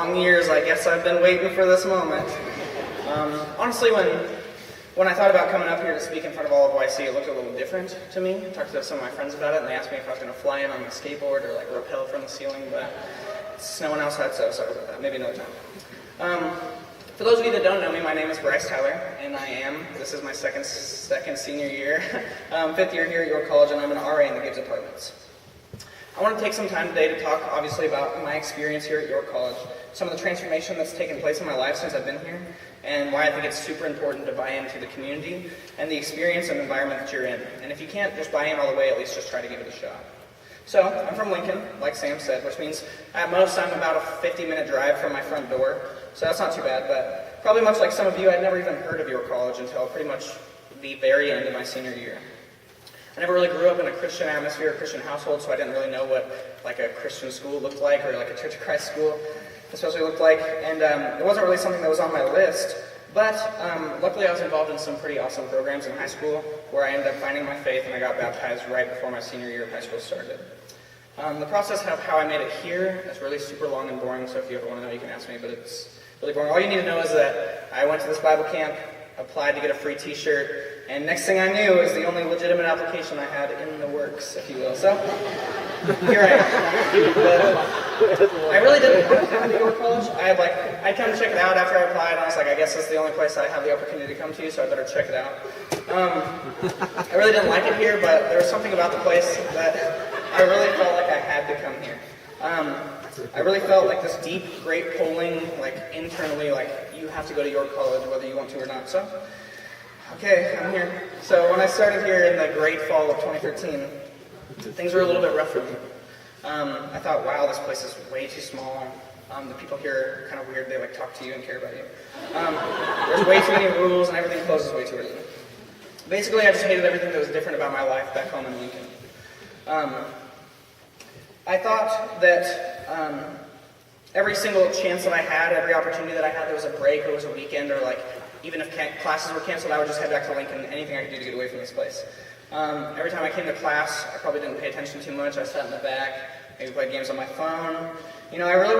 long years, I guess I've been waiting for this moment. Honestly, when I thought about coming up here to speak in front of all of YC, it looked a little different to me. I talked to some of my friends about it, and they asked me if I was going to fly in on a skateboard or like rappel from the ceiling, but it's snowing outside, so sorry about that. Maybe another time. For those of you that don't know me, my name is Bryce Tyler, and this is my second senior year, 5th year here at York College, and I'm an RA in the Gibbs Apartments. I want to take some time today to talk, obviously, about my experience here at York College, some of the transformation that's taken place in my life since I've been here, and why I think it's super important to buy into the community and the experience and environment that you're in. And if you can't just buy in all the way, at least just try to give it a shot. So, I'm from Lincoln, like Sam said, which means at most I'm about a 50-minute drive from my front door, so that's not too bad, but probably much like some of you, I'd never even heard of York College until pretty much the very end of my senior year. I never really grew up in a Christian atmosphere, a Christian household, so I didn't really know what like a Christian school looked like, or like a Church of Christ school especially looked like, and it wasn't really something that was on my list, but luckily I was involved in some pretty awesome programs in high school, where I ended up finding my faith, and I got baptized right before my senior year of high school started. The process of how I made it here is really super long and boring, so if you ever want to know, you can ask me, but it's really boring. All you need to know is that I went to this Bible camp, applied to get a free t-shirt, and next thing I knew is the only legitimate application I had in the works, if you will. So, here I am. But I really didn't want to come to York College. I'd come to check it out after I applied, and I was like, I guess this is the only place I have the opportunity to come to, so I better check it out. I really didn't like it here, but there was something about the place that I really felt like I had to come here. I really felt like this deep, great pulling, like internally, like you have to go to York College whether you want to or not. So, okay, I'm here. So when I started here in the great fall of 2013, things were a little bit rough for me. I thought, wow, this place is way too small. The people here are kind of weird. They like talk to you and care about you. There's way too many rules, and everything closes way too early. Basically, I just hated everything that was different about my life back home in Lincoln. I thought that every single chance that I had, every opportunity that I had, there was a break or it was a weekend, or like even if classes were canceled, I would just head back to Lincoln, anything I could do to get away from this place. Every time I came to class, I probably didn't pay attention too much. I sat in the back, maybe played games on my phone. You know, I really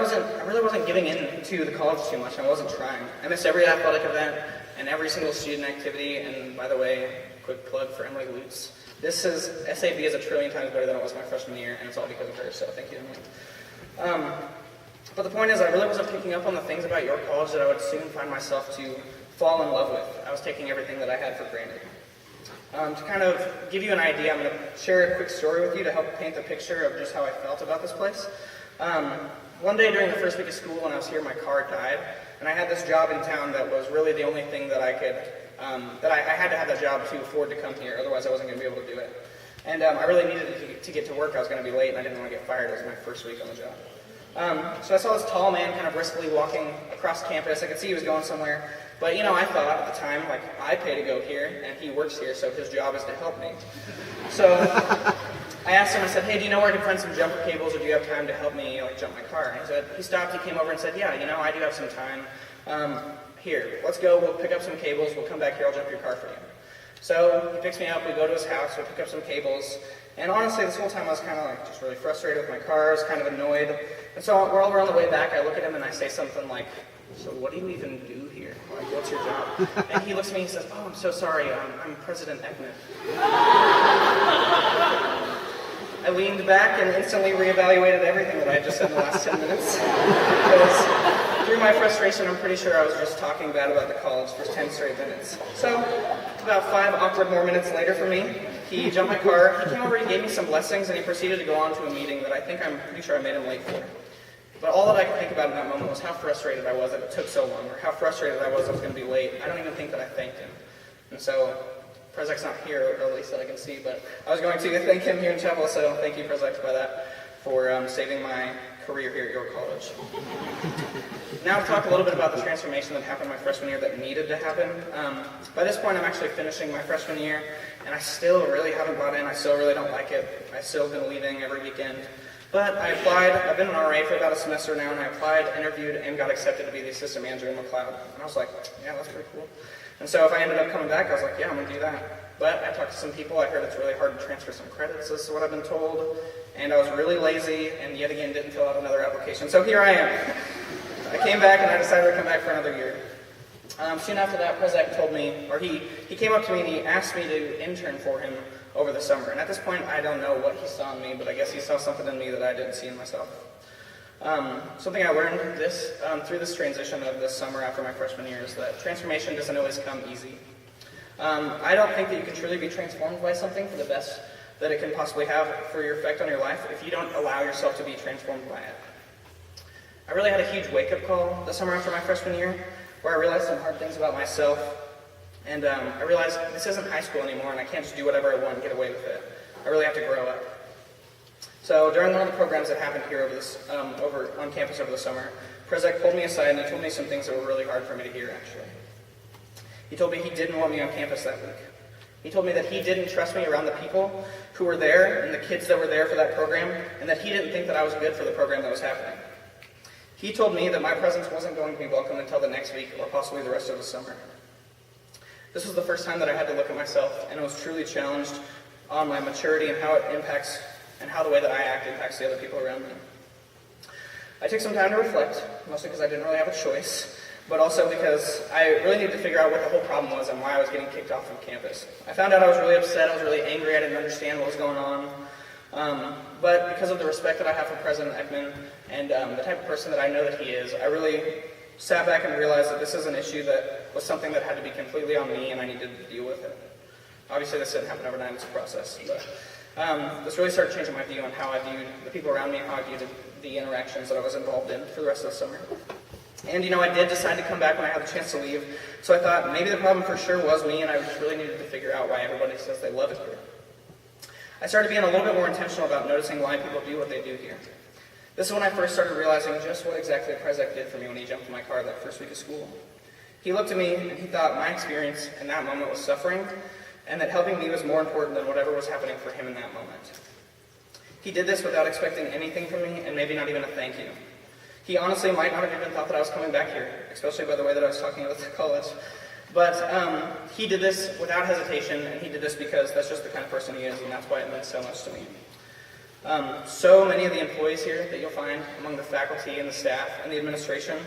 wasn't giving in to the college too much. I wasn't trying. I missed every athletic event and every single student activity. And by the way, quick plug for Emily Lutz. SAB is a trillion times better than it was my freshman year, and it's all because of her, so thank you, Emily. But the point is, I really wasn't picking up on the things about York College that I would soon find myself to fall in love with. I was taking everything that I had for granted. To kind of give you an idea, I'm going to share a quick story with you to help paint the picture of just how I felt about this place. One day during the first week of school when I was here, my car died, and I had this job in town that was really the only thing that I could, I had to have that job to afford to come here, otherwise I wasn't going to be able to do it. And I really needed to get to work. I was going to be late, and I didn't want to get fired. It was my first week on the job. So I saw this tall man kind of briskly walking across campus. I could see he was going somewhere. But, you know, I thought at the time, like, I pay to go here, and he works here, so his job is to help me. So I asked him, I said, hey, do you know where I can find some jumper cables, or do you have time to help me, like, jump my car? And he stopped, he came over and said, yeah, you know, I do have some time. Here, let's go, we'll pick up some cables, we'll come back here, I'll jump your car for you. So he picks me up, we go to his house, we pick up some cables, and honestly, this whole time I was kind of like just really frustrated with my car, I was kind of annoyed. And so while we're on the way back, I look at him and I say something like, so what do you even do here? Like, what's your job? And he looks at me and says, oh, I'm so sorry, I'm President Eckman. I leaned back and instantly reevaluated everything that I had just said in the last 10 minutes. Because through my frustration, I'm pretty sure I was just talking bad about the college for 10 straight minutes. So, about 5 awkward more minutes later for me, he jumped my car, he came over, he gave me some blessings, and he proceeded to go on to a meeting that I'm pretty sure I made him late for. But all that I could think about in that moment was how frustrated I was that it took so long, or how frustrated I was going to be late. I don't even think that I thanked him. And so, Prezek's not here, or at least that I can see, but I was going to thank him here in chapel, so thank you, Prezek, for that, for saving my career here at York College. Now to talk a little bit about the transformation that happened my freshman year that needed to happen. By this point, I'm actually finishing my freshman year, and I still really haven't bought in. I still really don't like it. I've still been leaving every weekend. But I applied. I've been an RA for about a semester now, and I applied, interviewed, and got accepted to be the assistant manager in McLeod. And I was like, yeah, that's pretty cool. And so if I ended up coming back, I was like, yeah, I'm going to do that. But I talked to some people. I heard it's really hard to transfer some credits. This is what I've been told. And I was really lazy, and yet again didn't fill out another application. So here I am. I came back and I decided to come back for another year. Soon after that, President told me, or he came up to me and he asked me to intern for him over the summer. And at this point, I don't know what he saw in me, but I guess he saw something in me that I didn't see in myself. Something I learned through this transition of this summer after my freshman year is that transformation doesn't always come easy. I don't think that you can truly be transformed by something for the best that it can possibly have for your effect on your life if you don't allow yourself to be transformed by it. I really had a huge wake-up call the summer after my freshman year, where I realized some hard things about myself, and I realized this isn't high school anymore, and I can't just do whatever I want and get away with it. I really have to grow up. So during one of the programs that happened here over on campus over the summer, President pulled me aside and he told me some things that were really hard for me to hear, actually. He told me he didn't want me on campus that week. He told me that he didn't trust me around the people who were there and the kids that were there for that program, and that he didn't think that I was good for the program that was happening. He told me that my presence wasn't going to be welcome until the next week or possibly the rest of the summer. This was the first time that I had to look at myself, and I was truly challenged on my maturity and how it impacts and how the way that I act impacts the other people around me. I took some time to reflect, mostly because I didn't really have a choice, but also because I really needed to figure out what the whole problem was and why I was getting kicked off from campus. I found out I was really upset, I was really angry, I didn't understand what was going on. But because of the respect that I have for President Eckman and the type of person that I know that he is, I really sat back and realized that this is an issue that was something that had to be completely on me and I needed to deal with it. Obviously this didn't happen overnight, it's a process, but this really started changing my view on how I viewed the people around me and how I viewed the interactions that I was involved in for the rest of the summer. And I did decide to come back when I had the chance to leave, so I thought maybe the problem for sure was me and I just really needed to figure out why everybody says they love it here. I started being a little bit more intentional about noticing why people do what they do here. This is when I first started realizing just what exactly President did for me when he jumped in my car that first week of school. He looked at me and he thought my experience in that moment was suffering, and that helping me was more important than whatever was happening for him in that moment. He did this without expecting anything from me, and maybe not even a thank you. He honestly might not have even thought that I was coming back here, especially by the way that I was talking about the college. But he did this without hesitation, and he did this because that's just the kind of person he is, and that's why it meant so much to me. So many of the employees here that you'll find among the faculty and the staff and the administration,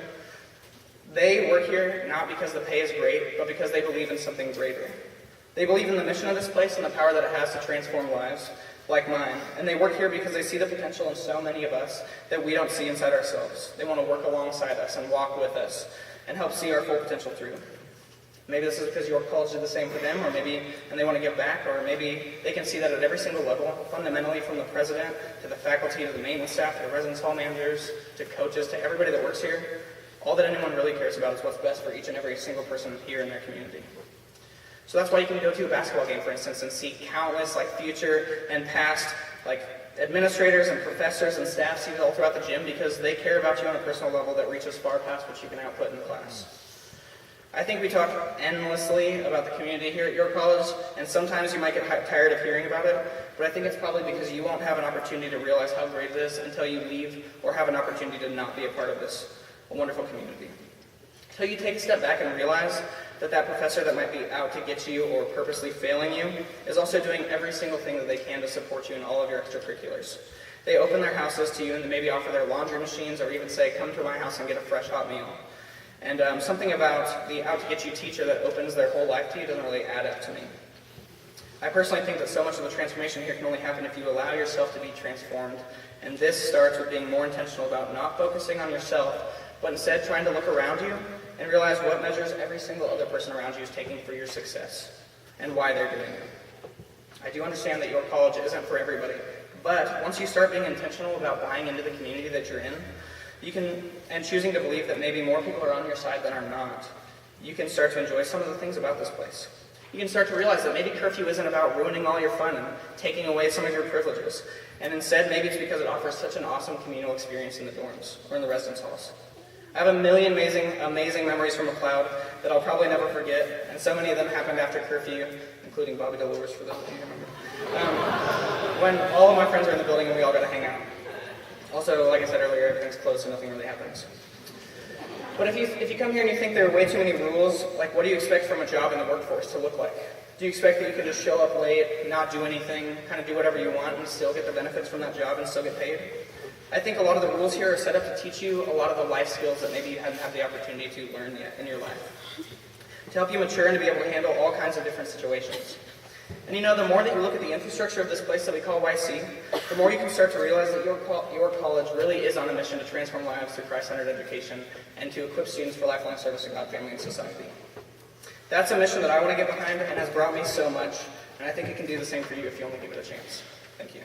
they work here not because the pay is great, but because they believe in something greater. They believe in the mission of this place and the power that it has to transform lives like mine. And they work here because they see the potential in so many of us that we don't see inside ourselves. They want to work alongside us and walk with us and help see our full potential through. Maybe this is because your college did the same for them, or maybe and they want to give back, or maybe they can see that at every single level, fundamentally from the president to the faculty to the maintenance staff to the residence hall managers to coaches to everybody that works here. All that anyone really cares about is what's best for each and every single person here in their community. So that's why you can go to a basketball game, for instance, and see countless future and past administrators and professors and staff seated all throughout the gym because they care about you on a personal level that reaches far past what you can output in class. I think we talk endlessly about the community here at your college, and sometimes you might get tired of hearing about it, but I think it's probably because you won't have an opportunity to realize how great it is until you leave or have an opportunity to not be a part of this wonderful community. Until you take a step back and realize that that professor that might be out to get you or purposely failing you is also doing every single thing that they can to support you in all of your extracurriculars. They open their houses to you and they maybe offer their laundry machines or even say, come to my house and get a fresh hot meal. And something about the out-to-get-you teacher that opens their whole life to you doesn't really add up to me. I personally think that so much of the transformation here can only happen if you allow yourself to be transformed. And this starts with being more intentional about not focusing on yourself, but instead trying to look around you and realize what measures every single other person around you is taking for your success and why they're doing it. I do understand that your college isn't for everybody, but once you start being intentional about buying into the community that you're in, and choosing to believe that maybe more people are on your side than are not, you can start to enjoy some of the things about this place. You can start to realize that maybe curfew isn't about ruining all your fun and taking away some of your privileges, and instead maybe it's because it offers such an awesome communal experience in the dorms or in the residence halls. I have a million amazing memories from McLeod that I'll probably never forget, and so many of them happened after curfew, including Bobby Delores for those of you who remember, when all of my friends were in the building and we all got to hang out. Also, like I said earlier, everything's closed, so nothing really happens. But if you come here and you think there are way too many rules, what do you expect from a job in the workforce to look like? Do you expect that you can just show up late, not do anything, kind of do whatever you want, and still get the benefits from that job and still get paid? I think a lot of the rules here are set up to teach you a lot of the life skills that maybe you haven't had the opportunity to learn yet in your life, to help you mature and to be able to handle all kinds of different situations. And you know, the more that you look at the infrastructure of this place that we call YC, the more you can start to realize that your college really is on a mission to transform lives through Christ-centered education and to equip students for lifelong service to God, family, and society. That's a mission that I want to get behind and has brought me so much, and I think it can do the same for you if you only give it a chance. Thank you.